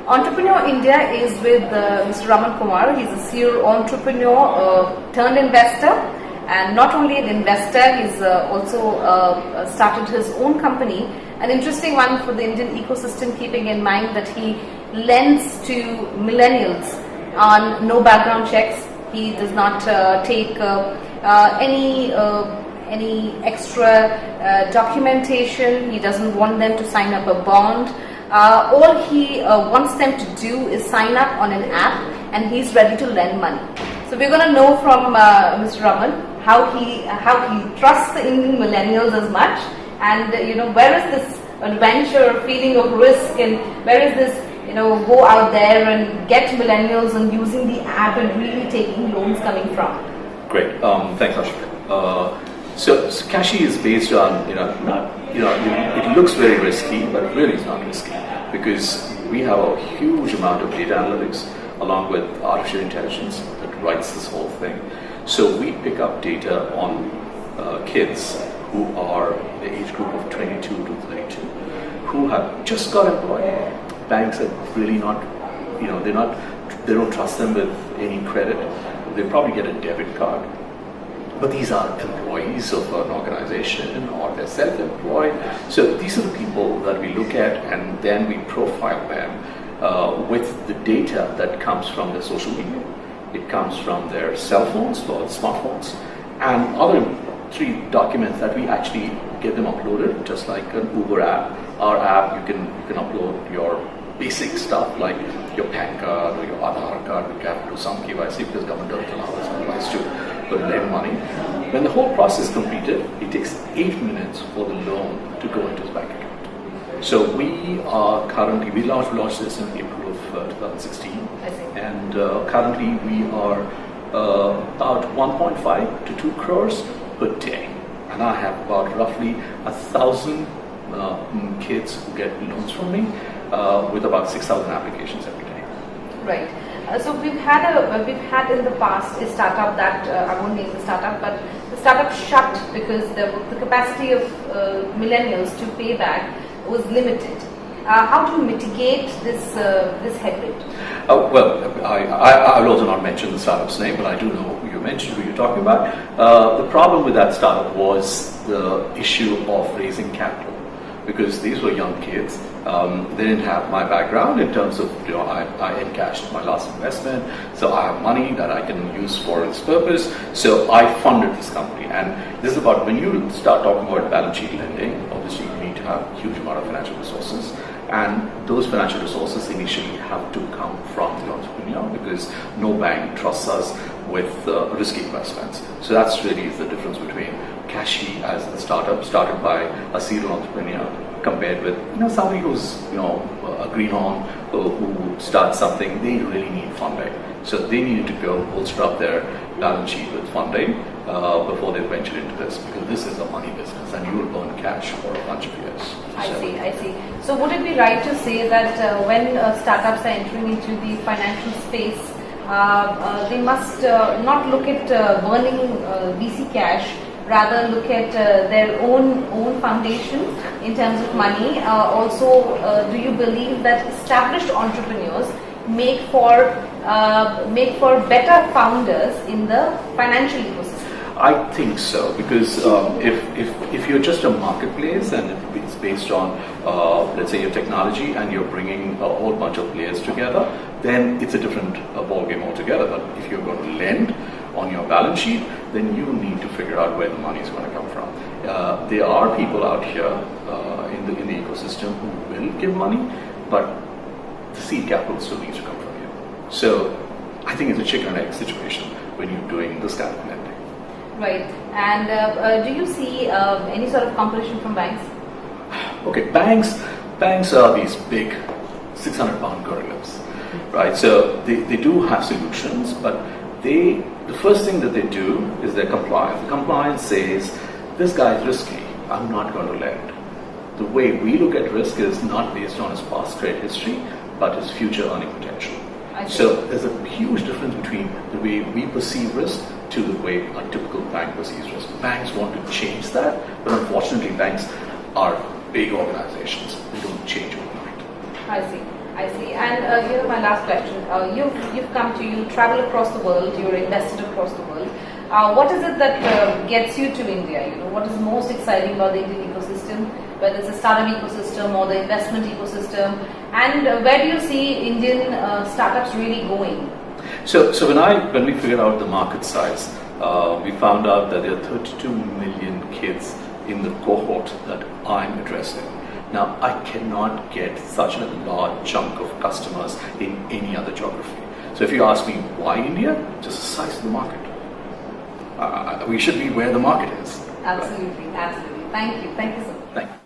Entrepreneur India is with Mr. Raman Kumar. He's a serial entrepreneur turned investor, and not only an investor, he's also started his own company. An interesting one for the Indian ecosystem, keeping in mind that he lends to millennials on no background checks. He does not take any extra documentation. He doesn't want them to sign up a bond. All he wants them to do is sign up on an app, and he's ready to lend money. So we're going to know from Mr. Raman how he trusts the Indian millennials as much, and where is this adventure, feeling of risk, and where is this go out there and get millennials and using the app and really taking loans coming from? Great, thanks, Ashwin. So CashE is based on it looks very risky, but really it's not risky because we have a huge amount of data analytics along with artificial intelligence that writes this whole thing. So we pick up data on kids who are the age group of 22 to 32 who have just got employed. Banks are really not, they don't trust them with any credit. They probably get a debit card. But these are employees of an organization or they're self-employed. So these are the people that we look at and then we profile them with the data that comes from their social media. It comes from their cell phones or smartphones and other 3 documents that we actually get them uploaded, just like an Uber app. Our app, you can upload your basic stuff like your PAN card or your Aadhaar card. We have to do some KYC because government doesn't allow us otherwise to lend money. When the whole process is completed, it takes 8 minutes for the loan to go into his bank account. So we are currently, we launched this in April of 2016, and currently we are about 1.5 to 2 crores per day. And I have about roughly 1,000 kids who get loans from me with about 6,000 applications every day. Right. So we've had in the past a startup that I won't name the startup, but the startup shut because the capacity of millennials to pay back was limited. How do you mitigate this headwind? Well, I will also not mention the startup's name, but I do know who you mentioned, who you're talking about. The problem with that startup was the issue of raising capital. Because these were young kids, they didn't have my background in terms of, I encashed my last investment, so I have money that I can use for this purpose. So I funded this company, and this is about when you start talking about balance sheet lending. Obviously, you need to have a huge amount of financial resources, and those financial resources initially have to come from the entrepreneur because no bank trusts us with risky investments. So that's really the difference between CashE as a startup started by a serial entrepreneur compared with somebody who's a greenhorn who starts something. They really need funding, so they needed to go bolster up their balance sheet with funding before they venture into this, because this is a money business and you will burn cash for a bunch of years. I see. So would it be right to say that when startups are entering into the financial space, they must not look at burning VC cash, rather look at their own foundation in terms of money? Also, do you believe that established entrepreneurs make for better founders in the financial ecosystem? I think so, because if you're just a marketplace and it's based on let's say your technology and you're bringing a whole bunch of players together, then it's a different ball game altogether. But if you're going to lend on your balance sheet, then you need to figure out where the money is going to come from. There are people out here in the ecosystem who will give money, but the seed capital still needs to come from you. So I think it's a chicken and egg situation when you're doing this kind of lending. Right. And do you see any sort of competition from banks? Okay, banks are these big 600-pound gorillas, right? So they do have solutions, but the first thing that they do is their compliance. The compliance says, this guy is risky, I'm not going to lend. The way we look at risk is not based on his past credit history, but his future earning potential. So there's a huge difference between the way we perceive risk to the way a typical bank perceives risk. Banks want to change that, but unfortunately banks are big organizations. They don't change overnight. I see. I see. And here's my last question. You travel across the world, you're invested across the world. What is it that gets you to India? What is most exciting about the Indian ecosystem, whether it's a startup ecosystem or the investment ecosystem, and where do you see Indian startups really going? So when we figured out the market size, we found out that there are 32 million kids in the cohort that I'm addressing. Now, I cannot get such a large chunk of customers in any other geography. So if you ask me why India, just the size of the market. We should be where the market is. Absolutely, absolutely. Thank you so much. Thank you.